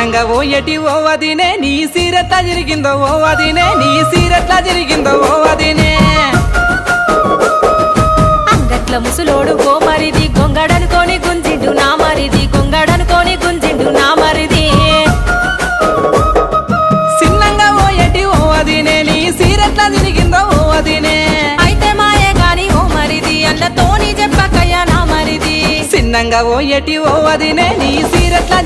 సిన్నంగా ఓ ఎటి ఓ వదినే నీ సీరెట్లా జరిగిందో ఓ వదినే నీ సీరెట్లా జరిగిందో ఓ వదినే అంగట్ల ముసులోడు ఓ మరిది గొంగడనుకోని గుంజిండు నా మరిది గొంగడనుకోని గుంజిండు నా మరిది సిన్నంగా ఓ ఎటి ఓ వదినే నీ సీరెట్లా జరిగిందో ఓ వదినే అయితే మాయే గాని ఓ మరిది అన్నతోని చెప్పకయ్యా నా మరిది సిన్నంగా ఓ ఎటి ఓ వదినే నీ సీరెట్లా